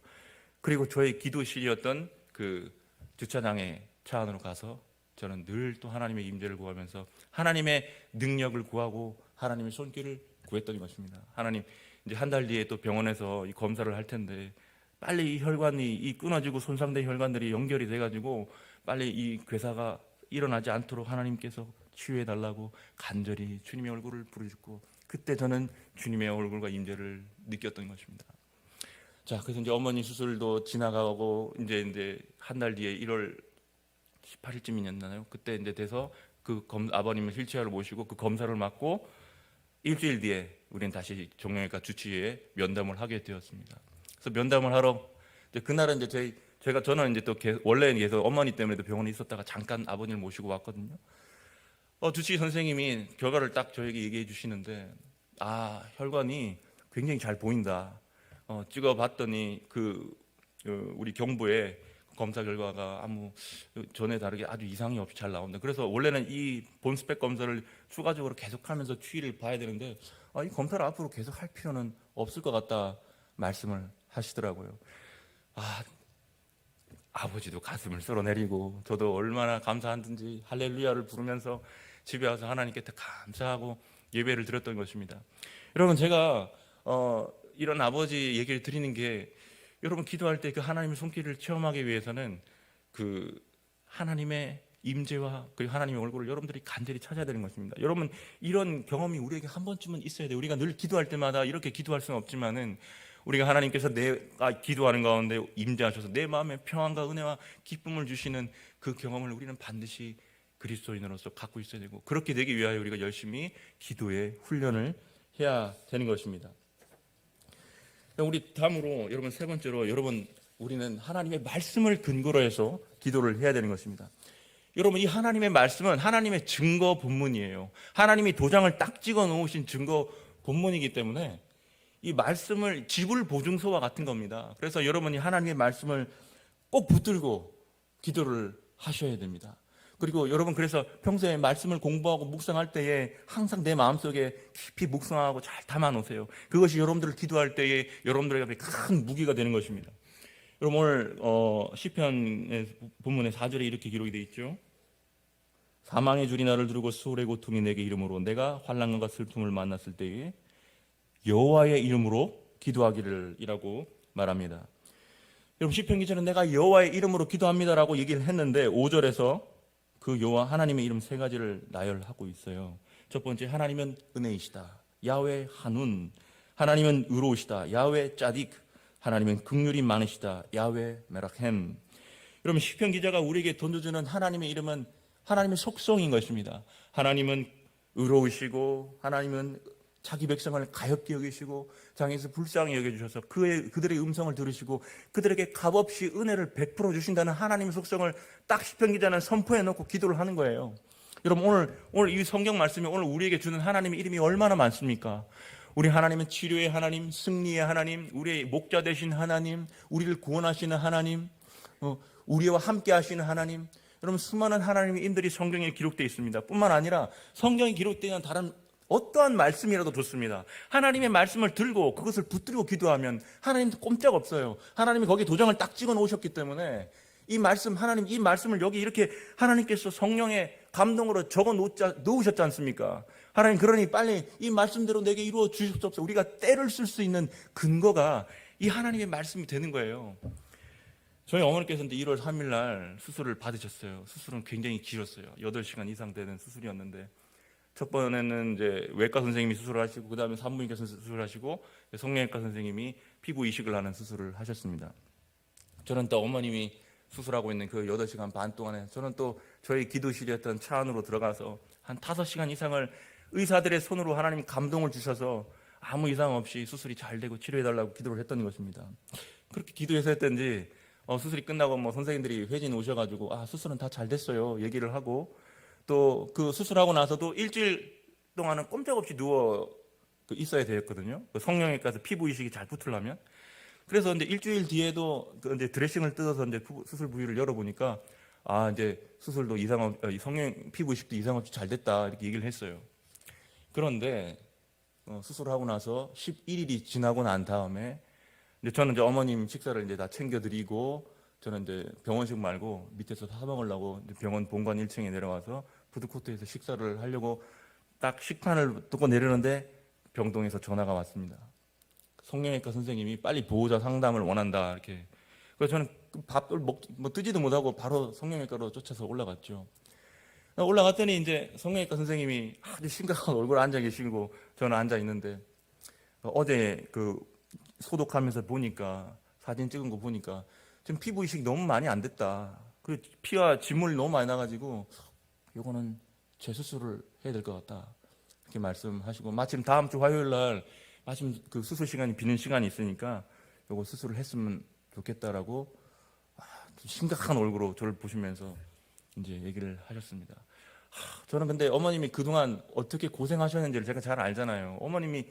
그리고 저의 기도실이었던 그 주차장에 차 안으로 가서 저는 늘 또 하나님의 임재를 구하면서 하나님의 능력을 구하고 하나님의 손길을 구했던 것입니다. 하나님 이제 한 달 뒤에 또 병원에서 이 검사를 할 텐데 빨리 이 혈관이 이 끊어지고 손상된 혈관들이 연결이 돼가지고 빨리 이 괴사가 일어나지 않도록 하나님께서 치유해 달라고 간절히 주님의 얼굴을 부르짖고 그때 저는 주님의 얼굴과 임재를 느꼈던 것입니다. 자, 그래서 이제 어머니 수술도 지나가고 이제 한 달 뒤에 1월 18일쯤이었나요? 그때 이제 돼서 아버님을 휠체어를 모시고 그 검사를 받고 일주일 뒤에 우리는 다시 정형외과 주치의에 면담을 하게 되었습니다. 그래서 면담을 하러 이제 그날은 이제 저는 이제 또 원래는 계속 어머니 때문에도 병원에 있었다가 잠깐 아버님을 모시고 왔거든요. 주치의 선생님이 결과를 딱 저에게 얘기해 주시는데, 혈관이 굉장히 잘 보인다. 찍어봤더니 우리 경부에 검사 결과가 아무 전에 다르게 아주 이상이 없이 잘 나온다. 그래서 원래는 이 본스펙 검사를 추가적으로 계속하면서 추이를 봐야 되는데 이 검사를 앞으로 계속 할 필요는 없을 것 같다 말씀을 하시더라고요. 아버지도 가슴을 쓸어내리고 저도 얼마나 감사한지 할렐루야를 부르면서 집에 와서 하나님께 감사하고 예배를 드렸던 것입니다. 여러분, 제가 이런 아버지 얘기를 드리는 게, 여러분 기도할 때 그 하나님의 손길을 체험하기 위해서는 그 하나님의 임재와 그리고 하나님의 얼굴을 여러분들이 간절히 찾아야 되는 것입니다. 여러분, 이런 경험이 우리에게 한 번쯤은 있어야 돼요. 우리가 늘 기도할 때마다 이렇게 기도할 수는 없지만은 우리가 하나님께서 내가 기도하는 가운데 임재하셔서 내 마음에 평안과 은혜와 기쁨을 주시는 그 경험을 우리는 반드시 그리스도인으로서 갖고 있어야 되고, 그렇게 되기 위하여 우리가 열심히 기도의 훈련을 해야 되는 것입니다. 우리 다음으로 여러분, 세 번째로 우리는 하나님의 말씀을 근거로 해서 기도를 해야 되는 것입니다. 여러분, 이 하나님의 말씀은 하나님의 증거 본문이에요. 하나님이 도장을 딱 찍어 놓으신 증거 본문이기 때문에 이 말씀을 지불 보증서와 같은 겁니다. 그래서 여러분이 하나님의 말씀을 꼭 붙들고 기도를 하셔야 됩니다. 그리고 여러분, 그래서 평소에 말씀을 공부하고 묵상할 때에 항상 내 마음속에 깊이 묵상하고 잘 담아 놓으세요. 그것이 여러분들을 기도할 때에 여러분들에게 큰 무기가 되는 것입니다. 여러분, 오늘 시편의 본문의 4절에 이렇게 기록이 되어 있죠. 사망의 줄이 나를 두르고 수월의 고통이 내게 이름으로 내가 환난과 슬픔을 만났을 때에 여호와의 이름으로 기도하기를 이라고 말합니다. 여러분, 시편 기자는 내가 여호와의 이름으로 기도합니다라고 얘기를 했는데 5절에서 그 여호와 하나님의 이름 세 가지를 나열하고 있어요. 첫 번째, 하나님은 은혜이시다, 야훼 한운. 하나님은 의로우시다, 야훼 짜딕. 하나님은 긍휼이 많으시다, 야훼 메라켐. 여러분, 시편 기자가 우리에게 던져주는 하나님의 이름은 하나님의 속성인 것입니다. 하나님은 의로우시고, 하나님은 자기 백성을 가엾게 여기시고 장에서 불쌍히 여겨주셔서 그들의 음성을 들으시고 그들에게 값없이 은혜를 베풀어 주신다는 하나님의 속성을 딱 시편 기자는 선포해 놓고 기도를 하는 거예요. 여러분, 오늘 이 성경 말씀이 오늘 우리에게 주는 하나님의 이름이 얼마나 많습니까? 우리 하나님은 치료의 하나님, 승리의 하나님, 우리의 목자 되신 하나님, 우리를 구원하시는 하나님, 우리와 함께 하시는 하나님. 여러분, 수많은 하나님의 이름들이 성경에 기록되어 있습니다. 뿐만 아니라 성경에 기록되어 있는 다른 어떠한 말씀이라도 좋습니다. 하나님의 말씀을 들고 그것을 붙들고 기도하면 하나님도 꼼짝없어요. 하나님이 거기에 도장을 딱 찍어 놓으셨기 때문에 이 말씀을 여기 이렇게 하나님께서 성령의 감동으로 적어 놓으셨지 않습니까? 하나님, 그러니 빨리 이 말씀대로 내게 이루어 주시옵소서. 우리가 때를 쓸 수 있는 근거가 이 하나님의 말씀이 되는 거예요. 저희 어머니께서 1월 3일 날 수술을 받으셨어요. 수술은 굉장히 길었어요. 8시간 이상 되는 수술이었는데, 첫 번에는 이제 외과 선생님이 수술을 하시고, 그 다음에 산부인과 수술을 하시고, 성형외과 선생님이 피부 이식을 하는 수술을 하셨습니다. 저는 또 어머님이 수술하고 있는 그 8시간 반 동안에 저는 또 저희 기도실이었던 차 안으로 들어가서 한 5시간 이상을 의사들의 손으로 하나님 감동을 주셔서 아무 이상 없이 수술이 잘 되고 치료해달라고 기도를 했던 것입니다. 그렇게 기도해서 했던지 수술이 끝나고 선생님들이 회진 오셔가지고 수술은 다 잘 됐어요 얘기를 하고, 또 그 수술하고 나서도 일주일 동안은 꼼짝없이 누워 있어야 되었거든요. 성형외과에서 피부 이식이 잘 붙으려면. 그래서 이제 일주일 뒤에도 이제 드레싱을 뜯어서 이제 수술 부위를 열어보니까 이제 수술도 성형 피부 이식도 이상 없이 잘 됐다 이렇게 얘기를 했어요. 그런데 수술하고 나서 11일이 지나고 난 다음에 이제 저는 이제 어머님 식사를 이제 다 챙겨드리고, 저는 이제 병원식 말고 밑에서 사 먹으려고 병원 본관 1층에 내려와서 푸드코트에서 식사를 하려고 딱 식판을 뜯고 내리는데 병동에서 전화가 왔습니다. 성형외과 선생님이 빨리 보호자 상담을 원한다 이렇게. 그래서 저는 밥을 뜨지도 못하고 바로 성형외과로 쫓아서 올라갔죠. 올라갔더니 이제 성형외과 선생님이 아주 심각한 얼굴 앉아 계시고 저는 앉아 있는데, 어제 소독하면서 보니까 사진 찍은 거 보니까 지금 피부 이식이 너무 많이 안 됐다. 그리고 피와 진물이 너무 많이 나가지고 요거는 재수술을 해야 될 것 같다. 이렇게 말씀하시고 마침 다음 주 화요일 날 마침 그 수술 시간이 비는 시간이 있으니까 요거 수술을 했으면 좋겠다라고 좀 심각한 얼굴로 저를 보시면서 이제 얘기를 하셨습니다. 저는 근데 어머님이 그동안 어떻게 고생하셨는지를 제가 잘 알잖아요. 어머님이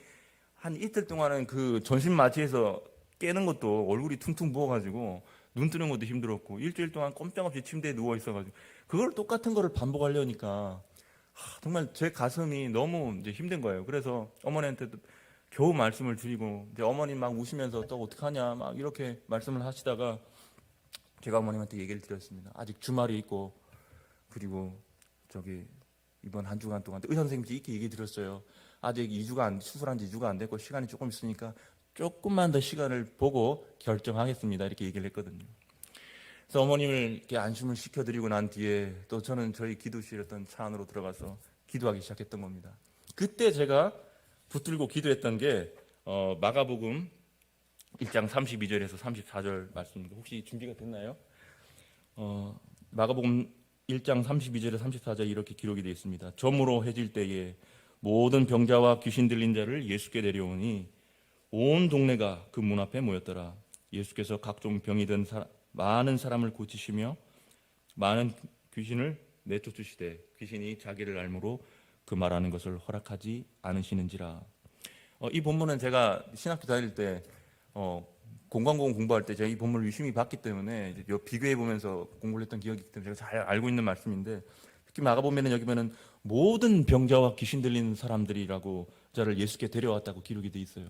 한 이틀 동안은 그 전신마취에서 깨는 것도 얼굴이 퉁퉁 부어가지고 눈 뜨는 것도 힘들었고 일주일 동안 꼼짝없이 침대에 누워 있어가지고 그걸 똑같은 거를 반복하려니까 정말 제 가슴이 너무 이제 힘든 거예요. 그래서 어머니한테도 겨우 말씀을 드리고 이제 어머님 막 우시면서 또 어떡하냐 막 이렇게 말씀을 하시다가 제가 어머님한테 얘기를 드렸습니다. 아직 주말이 있고 그리고 저기 이번 한 주간 동안 의사 선생님께 이렇게 얘기 드렸어요. 아직 수술한 지 2주가 안 됐고 시간이 조금 있으니까 조금만 더 시간을 보고 결정하겠습니다. 이렇게 얘기를 했거든요. 그래서 어머님을 이렇게 안심을 시켜드리고 난 뒤에 또 저는 저희 기도실이었던 차 안으로 들어가서 기도하기 시작했던 겁니다. 그때 제가 붙들고 기도했던 게 마가복음 1장 32절에서 34절 말씀입니다. 혹시 준비가 됐나요? 마가복음 1장 32절에 34절 이렇게 기록이 되어 있습니다. 저물어 해질 때에 모든 병자와 귀신 들린 자를 예수께 데려오니 온 동네가 그 문 앞에 모였더라. 예수께서 각종 병이 든 많은 사람을 고치시며 많은 귀신을 내쫓으시되 귀신이 자기를 알므로 그 말하는 것을 허락하지 않으시는지라. 이 본문은 제가 신학교 다닐 때 공관공원 공부할 때 제가 이 본문을 유심히 봤기 때문에 비교해 보면서 공부를 했던 기억이 있기 때문에 제가 잘 알고 있는 말씀인데 특히 마가복음에는 여기 보면은 모든 병자와 귀신 들린 사람들이라고 저를 예수께 데려왔다고 기록이 돼 있어요.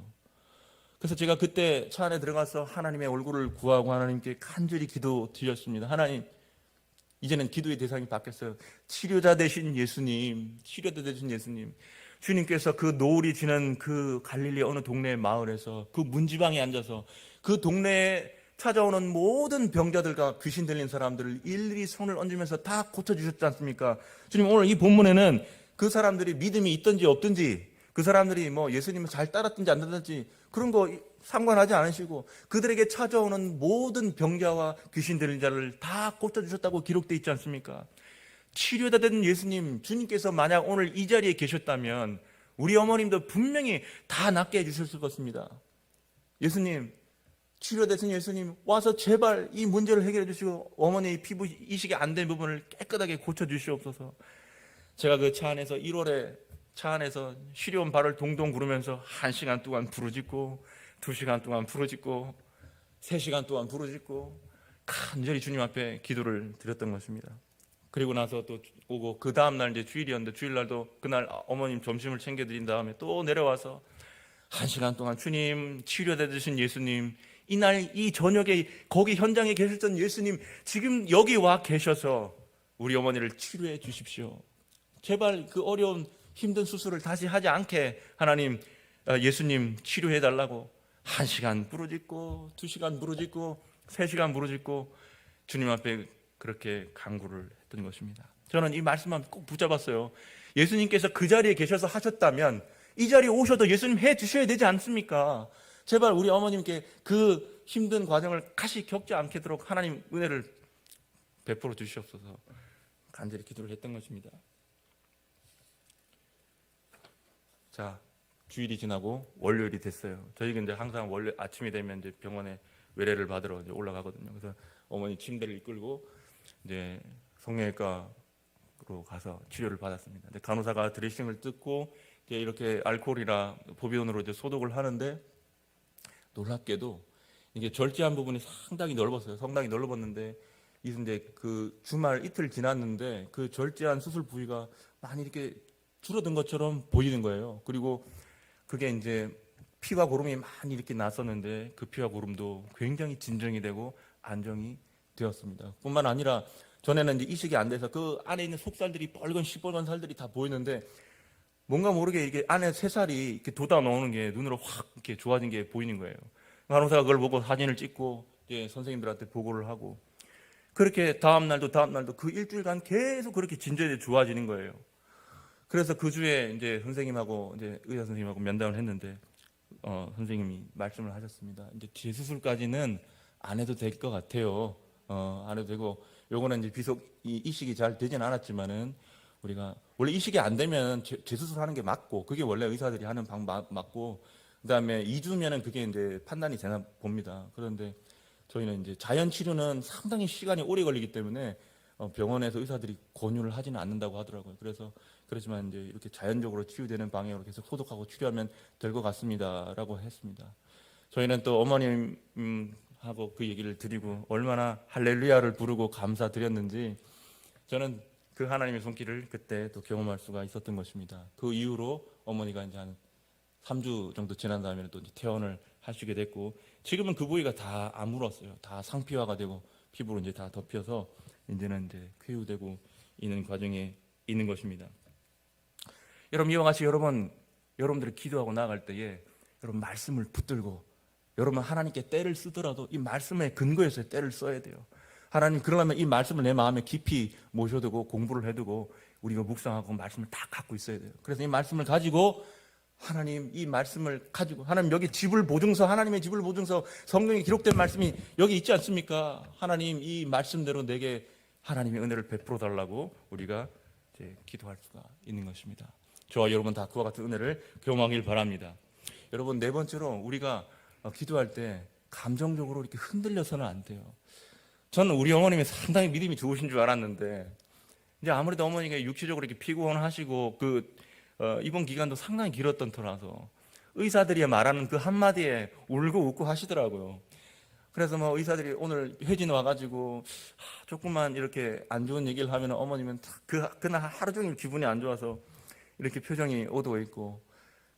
그래서 제가 그때 차 안에 들어가서 하나님의 얼굴을 구하고 하나님께 간절히 기도드렸습니다. 하나님, 이제는 기도의 대상이 바뀌었어요. 치료자 되신 예수님, 치료자 되신 예수님, 주님께서 그 노을이 지는 그 갈릴리 어느 동네 마을에서 그 문지방에 앉아서 그 동네에 찾아오는 모든 병자들과 귀신 들린 사람들을 일일이 손을 얹으면서 다 고쳐주셨지 않습니까? 주님, 오늘 이 본문에는 그 사람들이 믿음이 있든지 없든지 그 사람들이 뭐 예수님을 잘 따랐든지 안 따랐든지 그런 거 상관하지 않으시고 그들에게 찾아오는 모든 병자와 귀신 들린 자를 다 고쳐주셨다고 기록되어 있지 않습니까? 치료자 된 예수님, 주님께서 만약 오늘 이 자리에 계셨다면 우리 어머님도 분명히 다 낫게 해주셨을 것입니다. 예수님, 치료되신 예수님, 와서 제발 이 문제를 해결해 주시고 어머니의 피부 이식이 안 된 부분을 깨끗하게 고쳐주시옵소서. 제가 그 차 안에서 1월에 차 안에서 시려운 발을 동동 구르면서 1시간 동안 부르짖고 2시간 동안 부르짖고 3시간 동안 부르짖고 간절히 주님 앞에 기도를 드렸던 것입니다. 그리고 나서 또 오고 그 다음날 이제 주일이었는데 주일날도 그날 어머님 점심을 챙겨드린 다음에 또 내려와서 1시간 동안 주님, 치료해 주신 예수님, 이날 이 저녁에 거기 현장에 계셨던 예수님, 지금 여기 와 계셔서 우리 어머니를 치료해 주십시오. 제발 그 어려운 힘든 수술을 다시 하지 않게 하나님, 예수님 치료해 달라고 1시간 부르짖고 2시간 부르짖고 3시간 부르짖고 주님 앞에 그렇게 간구를 했던 것입니다. 저는 이 말씀만 꼭 붙잡았어요. 예수님께서 그 자리에 계셔서 하셨다면 이 자리에 오셔도 예수님 해 주셔야 되지 않습니까? 제발 우리 어머님께 그 힘든 과정을 다시 겪지 않도록 하나님 은혜를 베풀어 주시옵소서 간절히 기도를 했던 것입니다. 자, 주일이 지나고 월요일이 됐어요. 저희가 이제 항상 월요일 아침이 되면 이제 병원에 외래를 받으러 이제 올라가거든요. 그래서 어머니 침대를 이끌고 이제 성형외과로 가서 치료를 받았습니다. 근데 간호사가 드레싱을 뜯고 이제 이렇게 알코올이나 보비온으로 이제 소독을 하는데 놀랍게도 이게 절제한 부분이 상당히 넓었어요. 상당히 넓었는데 이제 그 주말 이틀 지났는데 그 절제한 수술 부위가 많이 이렇게 줄어든 것처럼 보이는 거예요. 그리고 그게 이제 피와 고름이 많이 이렇게 났었는데 그 피와 고름도 굉장히 진정이 되고 안정이 되었습니다. 뿐만 아니라 전에는 이제 이식이 안 돼서 그 안에 있는 속살들이 뻘건 시뻘건 살들이 다 보이는데 뭔가 모르게 이게 안에 새살이 이렇게 돋아 나오는 게 눈으로 확 이렇게 좋아진 게 보이는 거예요. 간호사가 그걸 보고 사진을 찍고 이제 선생님들한테 보고를 하고 그렇게 다음 날도 그 일주일간 계속 그렇게 진전이 좋아지는 거예요. 그래서 그 주에 이제 선생님하고 이제 의사 선생님하고 면담을 했는데 선생님이 말씀을 하셨습니다. 이제 재수술까지는 안 해도 될 것 같아요. 안 해도 되고, 요거는 이제 비록 이식이 잘 되진 않았지만은 우리가 원래 이식이 안 되면 재수술하는 게 맞고, 그게 원래 의사들이 하는 방법 맞고, 그다음에 2주면은 그게 이제 판단이 되나 봅니다. 그런데 저희는 이제 자연 치료는 상당히 시간이 오래 걸리기 때문에 병원에서 의사들이 권유를 하지는 않는다고 하더라고요. 그렇지만 이제 이렇게 자연적으로 치유되는 방향으로 계속 소독하고 치료하면 될 것 같습니다라고 했습니다. 저희는 또 어머님하고 그 얘기를 드리고 얼마나 할렐루야를 부르고 감사드렸는지 저는 그 하나님의 손길을 그때 또 경험할 수가 있었던 것입니다. 그 이후로 어머니가 이제 한 3주 정도 지난 다음에 또 이제 퇴원을 하시게 됐고, 지금은 그 부위가 다 안 물었어요. 다 상피화가 되고 피부로 이제 다 덮여서 이제는 이제 쾌유되고 있는 과정에 있는 것입니다. 여러분, 이와 같이 여러분들이 기도하고 나아갈 때에 여러분 말씀을 붙들고, 여러분 하나님께 때를 쓰더라도 이 말씀의 근거에서 때를 써야 돼요. 하나님, 그러려면 이 말씀을 내 마음에 깊이 모셔두고 공부를 해두고 우리가 묵상하고 말씀을 다 갖고 있어야 돼요. 그래서 이 말씀을 가지고 하나님, 이 말씀을 가지고 하나님, 여기 지불 보증서, 하나님의 지불 보증서, 성경에 기록된 말씀이 여기 있지 않습니까? 하나님, 이 말씀대로 내게 하나님의 은혜를 베풀어 달라고 우리가 이제 기도할 수가 있는 것입니다. 저와 여러분 다 그와 같은 은혜를 경험하길 바랍니다. 여러분, 네 번째로 우리가 기도할 때 감정적으로 이렇게 흔들려서는 안 돼요. 저는 우리 어머님이 상당히 믿음이 좋으신 줄 알았는데, 이제 아무래도 어머니가 육체적으로 이렇게 피곤하시고 입원 기간도 상당히 길었던 터라서 의사들이 말하는 그 한마디에 울고 웃고 하시더라고요. 그래서 뭐 의사들이 오늘 회진 와가지고 조금만 이렇게 안 좋은 얘기를 하면 어머님은 그날 하루 종일 기분이 안 좋아서 이렇게 표정이 어두워 있고,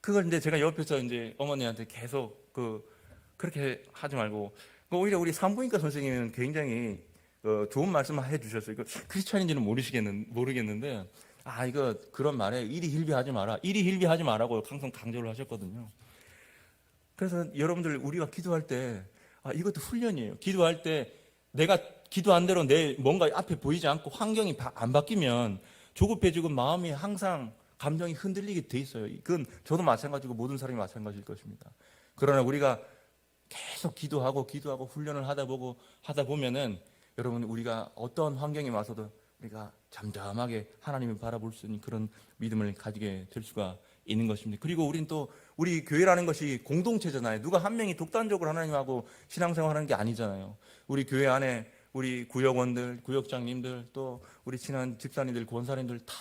그걸 이제 제가 옆에서 이제 어머니한테 계속 그렇게 하지 말고, 오히려 우리 산부인과 선생님은 굉장히 좋은 말씀 해주셨어요. 이거 크리스찬인지는 모르겠는데, 이거 그런 말에 이리 hil비하지 마라, 이리 hil비하지 마라고 항상 강조를 하셨거든요. 그래서 여러분들, 우리가 기도할 때 이것도 훈련이에요. 기도할 때 내가 기도한 대로 내 뭔가 앞에 보이지 않고 환경이 안 바뀌면 조급해지고 마음이 항상 감정이 흔들리게 돼 있어요. 그건 저도 마찬가지고 모든 사람이 마찬가지일 것입니다. 그러나 우리가 계속 기도하고 훈련을 하다 보면은 여러분, 우리가 어떤 환경에 와서도 우리가 잠잠하게 하나님을 바라볼 수 있는 그런 믿음을 가지게 될 수가 있는 것입니다. 그리고 우린 또 우리 교회라는 것이 공동체잖아요. 누가 한 명이 독단적으로 하나님하고 신앙생활하는 게 아니잖아요. 우리 교회 안에 우리 구역원들, 구역장님들, 또 우리 친한 집사님들, 권사님들 다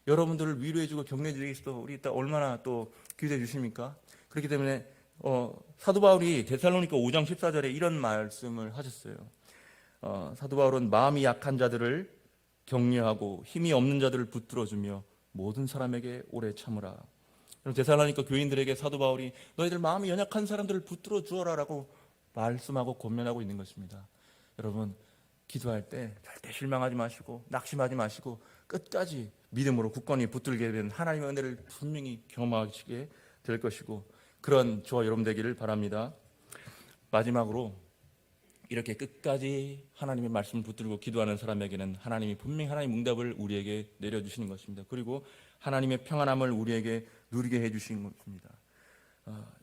여러분들을 위로해주고 격려해주기 위해서 우리 또 얼마나 또 기도해 주십니까? 그렇기 때문에 사도 바울이 데살로니가 5장 14절에 이런 말씀을 하셨어요. 사도 바울은 마음이 약한 자들을 격려하고 힘이 없는 자들을 붙들어주며 모든 사람에게 오래 참으라. 데살로니가 교인들에게 사도 바울이 너희들 마음이 연약한 사람들을 붙들어 주어라라고 말씀하고 권면하고 있는 것입니다. 여러분, 기도할 때 절대 실망하지 마시고 낙심하지 마시고 끝까지 믿음으로 굳건히 붙들게 된 하나님의 은혜를 분명히 경험하시게 될 것이고, 그런 저와 여러분 되기를 바랍니다. 마지막으로 이렇게 끝까지 하나님의 말씀을 붙들고 기도하는 사람에게는 하나님이 분명히 하나님의 응답을 우리에게 내려주시는 것입니다. 그리고 하나님의 평안함을 우리에게 누리게 해주시는 것입니다.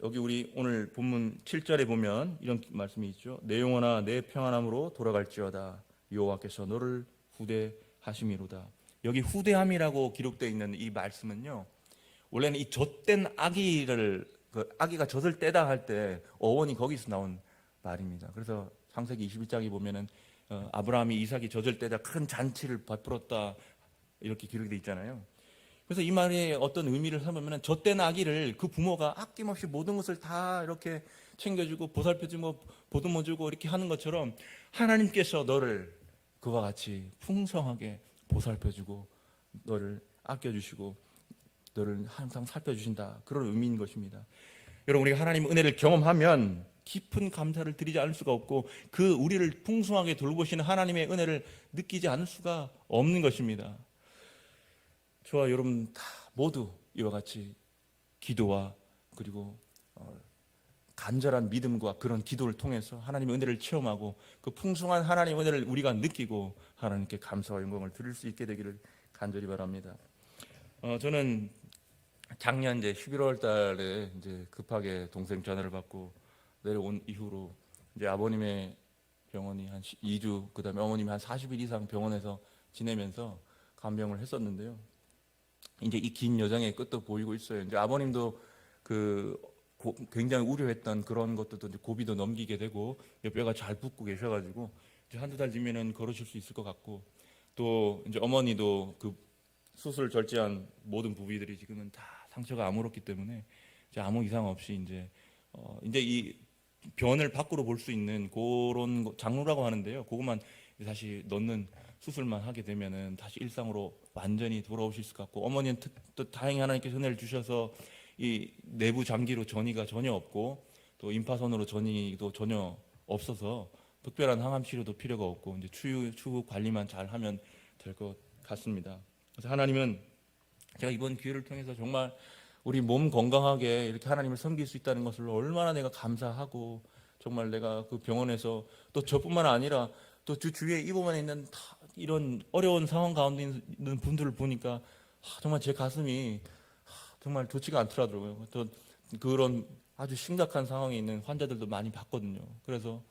여기 우리 오늘 본문 7절에 보면 이런 말씀이 있죠. 내 영혼아 내 평안함으로 돌아갈지어다 여호와께서 너를 후대하심이로다. 여기 후대함이라고 기록되어 있는 이 말씀은요, 원래는 이 젖된 아기가 젖을 떼다 할 때 어원이 거기서 나온 말입니다. 그래서 창세기 21장에 보면은 아브라함이 이삭이 젖을 떼다 큰 잔치를 베풀었다 이렇게 기록되어 있잖아요. 그래서 이 말에 어떤 의미를 삼으면 젖된 아기를 그 부모가 아낌없이 모든 것을 다 이렇게 챙겨주고 보살펴주고 보듬어주고 이렇게 하는 것처럼 하나님께서 너를 그와 같이 풍성하게 보살펴주고 너를 아껴주시고 너를 항상 살펴주신다, 그런 의미인 것입니다. 여러분, 우리가 하나님의 은혜를 경험하면 깊은 감사를 드리지 않을 수가 없고 그 우리를 풍성하게 돌보시는 하나님의 은혜를 느끼지 않을 수가 없는 것입니다. 저와 여러분 다 모두 이와 같이 기도와 그리고 간절한 믿음과 그런 기도를 통해서 하나님의 은혜를 체험하고 그 풍성한 하나님의 은혜를 우리가 느끼고 하나님께 감사와 영광을 드릴 수 있게 되기를 간절히 바랍니다. 저는 작년 이제 11월 달에 이제 급하게 동생 전화를 받고 내려온 이후로 이제 아버님의 병원이 한 2주, 그다음에 어머님이 한 40일 이상 병원에서 지내면서 간병을 했었는데요. 이제 이 긴 여정의 끝도 보이고 있어요. 이제 아버님도 굉장히 우려했던 그런 것들도 이제 고비도 넘기게 되고 뼈가 잘 붙고 계셔가지고 이제 한두 달 뒤면은 걸으실 수 있을 것 같고, 또 이제 어머니도 그 수술 절제한 모든 부위들이 지금은 다 상처가 아물었기 때문에 이제 아무 이상 없이 이제 이 변을 밖으로 볼 수 있는 그런 장루라고 하는데요. 그것만 다시 넣는 수술만 하게 되면은 다시 일상으로 완전히 돌아오실 것 같고, 어머니는 또 다행히 하나님께서 은혜를 주셔서 이 내부 장기로 전이가 전혀 없고 또 임파선으로 전이도 전혀 없어서 특별한 항암 치료도 필요가 없고 이제 추후 관리만 잘 하면 될 것 같습니다. 그래서 하나님은 제가 이번 기회를 통해서 정말 우리 몸 건강하게 이렇게 하나님을 섬길 수 있다는 것을 얼마나 내가 감사하고, 정말 내가 그 병원에서 또 저뿐만 아니라 또 주위에 이 병원에 있는 다 이런 어려운 상황 가운데 있는 분들을 보니까 정말 제 가슴이 정말 좋지가 않더라고요. 또 그런 아주 심각한 상황에 있는 환자들도 많이 봤거든요. 그래서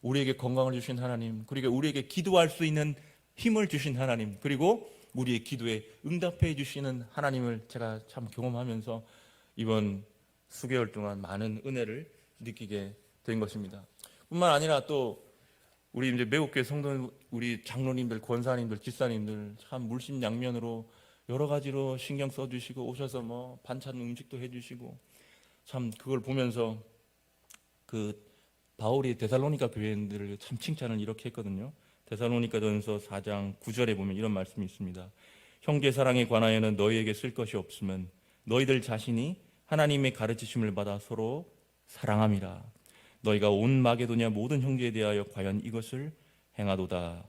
우리에게 건강을 주신 하나님, 그리고 우리에게 기도할 수 있는 힘을 주신 하나님, 그리고 우리의 기도에 응답해 주시는 하나님을 제가 참 경험하면서 이번 수개월 동안 많은 은혜를 느끼게 된 것입니다. 뿐만 아니라 또 우리 이제 매국교회 성도, 우리 장로님들, 권사님들, 집사님들 참 물심양면으로 여러 가지로 신경 써주시고 오셔서 뭐 반찬 음식도 해주시고, 참 그걸 보면서 그 바울이 데살로니가 교회인들을 참 칭찬을 이렇게 했거든요. 데살로니가전서 4장 9절에 보면 이런 말씀이 있습니다. 형제 사랑에 관하여는 너희에게 쓸 것이 없으면 너희들 자신이 하나님의 가르치심을 받아 서로 사랑함이라. 너희가 온 마게도냐 모든 형제에 대하여 과연 이것을 행하도다.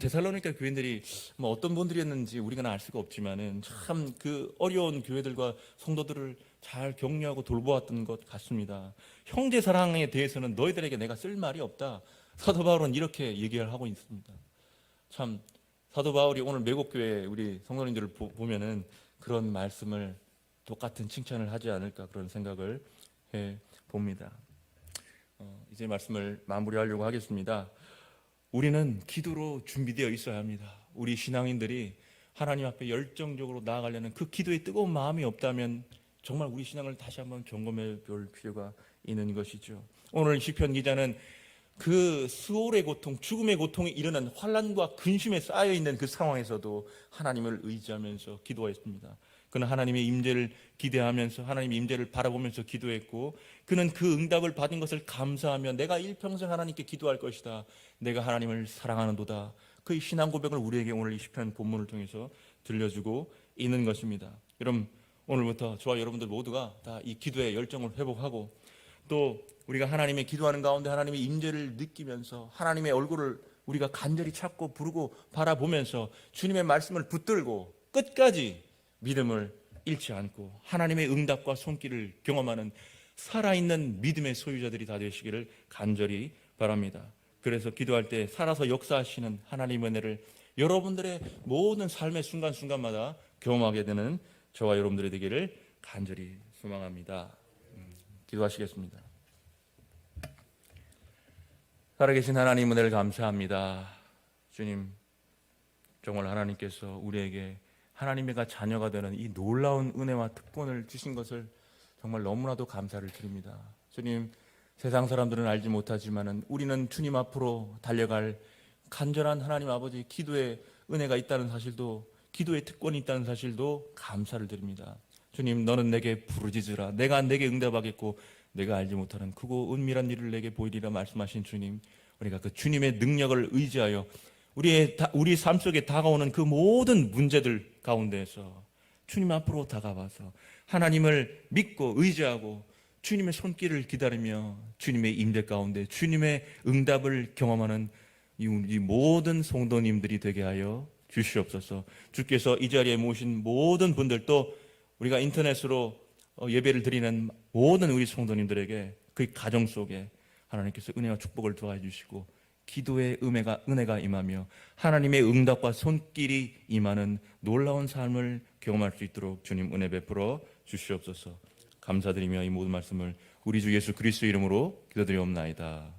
데살로니가 교인들이 뭐 어떤 분들이었는지 우리가 알 수가 없지만은 참 그 어려운 교회들과 성도들을 잘 격려하고 돌보았던 것 같습니다. 형제 사랑에 대해서는 너희들에게 내가 쓸 말이 없다. 사도 바울은 이렇게 얘기를 하고 있습니다. 참 사도 바울이 오늘 매국교회 우리 성도님들을 보면은 그런 말씀을 똑같은 칭찬을 하지 않을까 그런 생각을 해 봅니다. 이제 말씀을 마무리하려고 하겠습니다. 우리는 기도로 준비되어 있어야 합니다. 우리 신앙인들이 하나님 앞에 열정적으로 나아가려는 그 기도의 뜨거운 마음이 없다면 정말 우리 신앙을 다시 한번 점검해 볼 필요가 있는 것이죠. 오늘 시편 기자는 그 수월의 고통, 죽음의 고통이 일어난 환난과 근심에 쌓여 있는 그 상황에서도 하나님을 의지하면서 기도했습니다. 그는 하나님의 임재를 기대하면서 하나님의 임재를 바라보면서 기도했고, 그는 그 응답을 받은 것을 감사하며 내가 일평생 하나님께 기도할 것이다. 내가 하나님을 사랑하는도다. 그 신앙 고백을 우리에게 오늘 이 시편 본문을 통해서 들려주고 있는 것입니다. 여러분, 오늘부터 저와 여러분들 모두가 다 이 기도의 열정을 회복하고, 또 우리가 하나님의 기도하는 가운데 하나님의 임재를 느끼면서 하나님의 얼굴을 우리가 간절히 찾고 부르고 바라보면서 주님의 말씀을 붙들고 끝까지 믿음을 잃지 않고 하나님의 응답과 손길을 경험하는 살아있는 믿음의 소유자들이 다 되시기를 간절히 바랍니다. 그래서 기도할 때 살아서 역사하시는 하나님의 은혜를 여러분들의 모든 삶의 순간순간마다 경험하게 되는 저와 여러분들이 되기를 간절히 소망합니다. 기도하시겠습니다. 살아계신 하나님 은혜를 감사합니다. 주님, 정말 하나님께서 우리에게 하나님의 자녀가 되는 이 놀라운 은혜와 특권을 주신 것을 정말 너무나도 감사를 드립니다. 주님, 세상 사람들은 알지 못하지만은 우리는 주님 앞으로 달려갈 간절한 하나님 아버지 기도의 은혜가 있다는 사실도, 기도의 특권이 있다는 사실도 감사를 드립니다. 주님, 너는 내게 부르짖으라. 내가 내게 응답하겠고 내가 알지 못하는 크고 은밀한 일을 내게 보이리라 말씀하신 주님, 우리가 그 주님의 능력을 의지하여 우리 삶 속에 다가오는 그 모든 문제들 가운데에서 주님 앞으로 다가와서 하나님을 믿고 의지하고 주님의 손길을 기다리며 주님의 임재 가운데 주님의 응답을 경험하는 이 모든 성도님들이 되게 하여 주시옵소서. 주께서 이 자리에 모신 모든 분들도 우리가 인터넷으로 예배를 드리는 모든 우리 성도님들에게 그 가정 속에 하나님께서 은혜와 축복을 더해 주시고 기도의 은혜가 임하며 하나님의 응답과 손길이 임하는 놀라운 삶을 경험할 수 있도록 주님 은혜 베풀어 주시옵소서. 감사드리며 이 모든 말씀을 우리 주 예수 그리스도 이름으로 기도드리옵나이다.